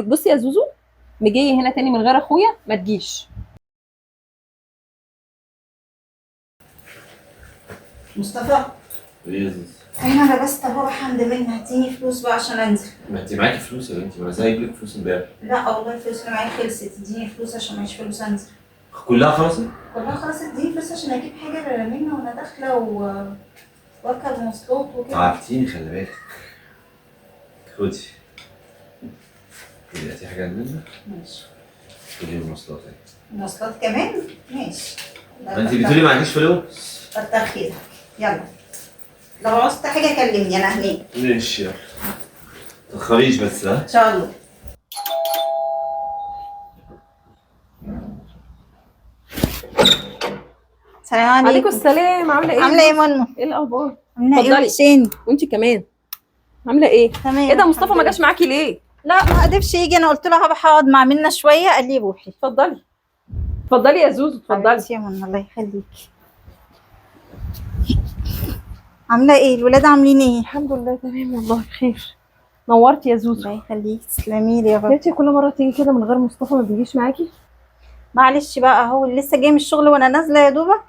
بصي يا زوزو، مجيه هنا تاني من غير اخويا ما تجيش. مصطفى ايه يا زوز؟ انا لبست اهو الحمد لله. هديني فلوس بقى عشان انزل. ما انت معاكي فلوس يا بنتي، ما انا زي لك فلوس امبارح. لا والله الفلوس اللي معايا خلصت. اديني فلوس عشان معيش فلوس انزل. كلها خلصت؟ كلها خلاص. اديني فلوس عشان اجيب حاجه منها وانا داخله واركب مواصلات وكده. عرفتيني، خلي بالك. خدي دلوقتي حاجه منها. ماشي. خدي المواصلات اهي. مواصلات كمان؟ ماشي. ما انت بتقولي ما عنديش فلوس. كتر خيرك. يلا لو عوزت حاجه كلمني انا هناك. ماشي يلا. متأخريش بس ها؟ ان شاء الله. السلام عليكم عليكم. السلام، عامله ايه؟ عامله ايه يا منى؟ ايه الاخبار؟ عامله ايه اتفضلي. وحشين؟ وانت كمان عامله ايه؟ تمام. ايه ده مصطفى الحمد ما لله. جاش معاكي ليه؟ لا ما قدرش يجي. انا قلت له هروح اقعد مع منى شويه قال لي روحي. اتفضلي اتفضلي يا زوزو، اتفضلي. حبيبتي يا منى الله يخليكي. عامله ايه؟ الولاد عاملين ايه؟ الحمد لله تمام والله بخير. نورتي يا زوزو. الله يخليكي. تسلمي لي يا رب. انتي كل مره تيجي كده من غير مصطفى ما بيجيش معاكي؟ معلش بقى هو لسه جاي من الشغل وانا نازله يا دوبك.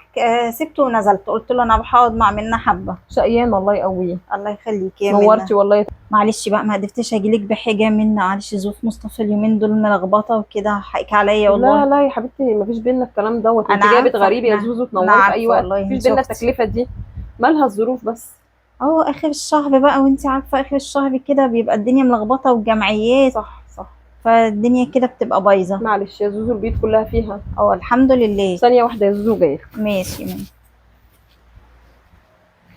سبته ونزلت. قلت له انا هروح اقعد مع منى حبه. شقيان الله يقويه. الله يخليكي يا منى. نورتي والله. معلش بقى ما قدرتش اجيلك بحاجه منى. معلش ظروف مصطفى اليومين دول ملخبطه وكده. حقك عليا والله. لا لا يا حبيبتي، مفيش بينا الكلام دوت. انت أنا جايبه عارفة. غريب يا أنا- زوزو، أنا تنوري في عارفة اي وقت. والله، مفيش انت بينا أختي. التكلفه دي. مالها الظروف بس. اهو اخر الشهر بقى وانت عارفه اخر الشهر كده بيبقى الدنيا ملخبطه والجمعيات. صح صح. فالدنيا كده بتبقى بايظه. معلش يا زوزو، البيت كلها فيها. اه الحمد لله. ثانيه واحده يا زوزو جايه. ماشي منى.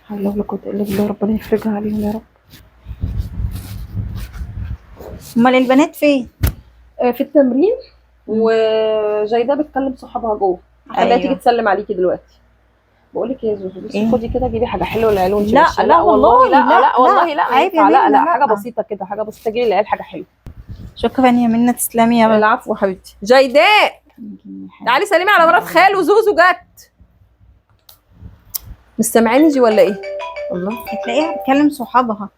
حول ولا قوه الا بالله، ربنا يفرجها عليهم يا رب. امال البنات فين؟ في التمرين، وجايده بتكلم صحابها جوه. هخليها أيوة. تيجي تسلم عليكي دلوقتي. بقول لك يا زوزو بصي، إيه؟ خدي كده جيبي حاجه حلوه للعيال وانت لا، ماشية. لا والله، لا لا، لا والله لا عيب يا ينفع. لا منى، لا لا. حاجه بسيطه كده، حاجه بسيطه جيبي للعيال حاجه حلوه. شكرا يا منى. تسلمي يا رب. العفو حبيبتي. جيداء تعالي سلمي على مرات خالو. زوزو جت. مش سامعاني دي ولا ايه؟ الله. هتلاقيها بتكلم صحابها.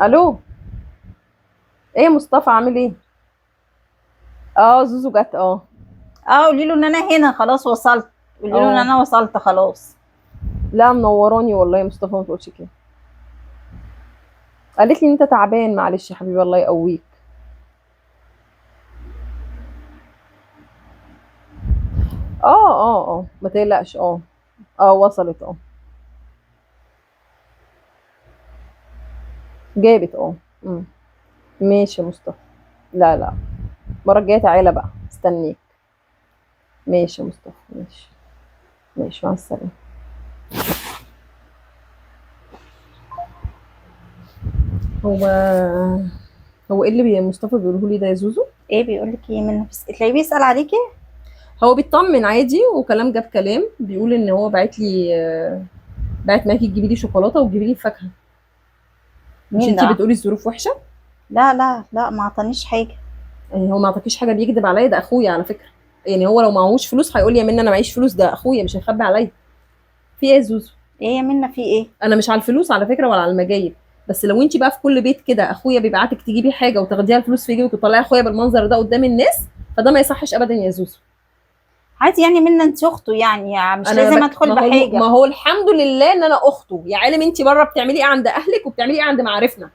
الو. ايه يا مصطفى عامل ايه؟ زوزو جت. قولي له ان انا هنا خلاص وصلت. قولي له ان انا وصلت خلاص. لا منوراني والله يا مصطفى، ما تقولش كده. قالت لي ان انت تعبان. معلش يا حبيبي الله يقويك. ما تقلقش. وصلت. جابت. ماشي يا مصطفى. لا لا المره الجايه تعالى بقى استنيك. ماشي يا مصطفى. ماشي ماشي، مع السلامه. هو ايه اللي مصطفى بيقوله لي ده يا زوزو؟ ايه بيقول لك ايه منى؟ بس تلاقيه بيسأل عليكي. هو بيطمن عادي، وكلام جاب كلام. بيقول ان هو بعت لي بعت معاكي تجيبي لي شوكولاته وتجيبي لي فاكهه. مش مين انتي ده؟ بتقولي الظروف وحشه؟ لا لا لا ما عطانيش حاجه. يعني هو ما عطاكيش حاجه بيكذب عليا؟ ده اخويا على فكره. يعني هو لو معهوش فلوس هيقول لي يا منى انا معيش فلوس. ده اخويا مش هيخبي عليا. في ايه يا زوزو؟ ايه يا منى في ايه؟ انا مش على الفلوس على فكره ولا على المجايب. بس لو انت بقى في كل بيت كده اخويا بيبعتك تجيبي حاجه وتاخديها الفلوس في جيبك وتطلعي اخويا بالمنظر ده قدام الناس، فده ما يصحش ابدا يا زوزو. عادي يعني منى انت اخته يعني مش لازم ادخل بحاجه. ما هو الحمد لله ان انا اخته. يا عالم انت بره بتعملي ايه عند اهلك وبتعملي ايه عند معارفنا.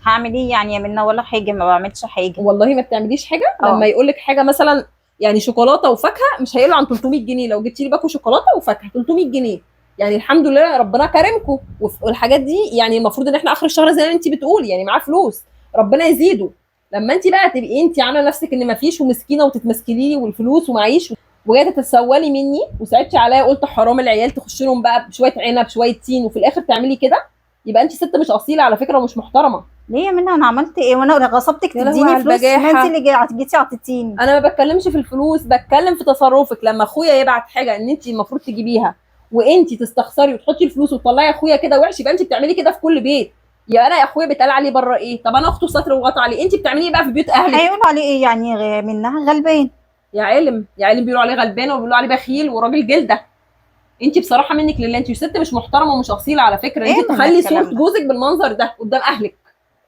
هعمل ايه يعني يا منى؟ ولا حاجه، ما بعملش حاجه. والله ما بتعمليش حاجه. لما يقول لك حاجه مثلا يعني شوكولاته وفاكهه، مش هيقول عن 300 جنيه. لو جبتي لي باكو شوكولاته وفاكهه 300 جنيه، يعني الحمد لله ربنا كرمكم. والحاجات دي يعني المفروض ان احنا اخر الشهر زي ما انت بتقولي يعني معاه فلوس ربنا يزيده. لما انت بقى تبقي انت عامله نفسك ان ما فيش ومسكينه وتتمسكلي لي والفلوس ومعيش، وجايه تتسولي مني وصعبتي عليا، قلت حرام العيال تخش لهم بقى بشويه عنب شويه تين وفي الاخر تعملي كده، يبقى انت ست مش اصيله على فكره ومش محترمه. ليه يا منى انا عملت ايه؟ وانا غصبتك يا لهوي تديني على فلوس؟ ما البجاحة. انت اللي جيتي عطيتيني. انا ما بتكلمش في الفلوس، بتكلم في تصرفك. لما اخويا يبعت حاجه ان انت المفروض تجيبيها وانت تستخسري وتحطي الفلوس وتطلعي اخويا كده وحش، يبقى انت بتعملي كده في كل بيت. يا انا يا اخويا بيتقال عليه بره ايه؟ طب انا اخته ستر وغطى عليه. انت بتعملي ايه بقى في بيوت اهلك؟ هيقولوا عليه ايه يعني منها غلبان؟ يا عالم يا عالم، بيقولوا عليه غلبان وبيقولوا عليه بخيل وراجل جلده. انت بصراحه منك لله انت ست مش محترمه ومش اصيله على فكره. إيه انت من تخلي الكلام صوره ده؟ جوزك بالمنظر ده قدام اهلك.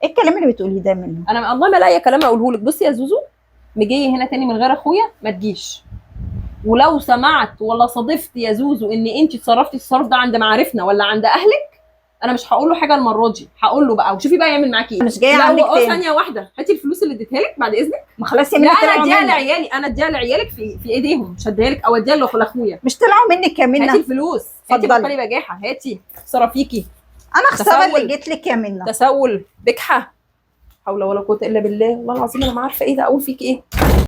ايه الكلام اللي بتقوليه ده منه؟ انا الله ما لاقيه كلام اقوله لك. بصي يا زوزو، مجيه هنا تاني من غير اخويا ما تجيش. ولو سمعت ولا صادفت يا زوزو ان انت اتصرفتي التصرف ده عند معارفنا ولا عند اهلك، انا مش هقول له حاجه المره دي، هقول له بقى وشوفي بقى يعمل معاكي ايه. مش جايه لا عندك تاني. ثانيه واحده، هاتي الفلوس اللي اديتها لك بعد اذنك. ما خلاص يا لا منى انا طلعوا اديها منك. لعيالي، انا اديها لعيالك في ايديهم، مش هديها لك او اديها لاخويا. مش طلعوا منك يا هاتي منى. الفلوس، هاتي اتفضلي. بطلي بجاحه، هاتي صرافيكي. انا خساره تسول. اللي جيت لك يا منى. تسول بجحه. حول ولا قوه الا بالله. والله العظيم انا ما عارفه ايه ده اقول فيك ايه.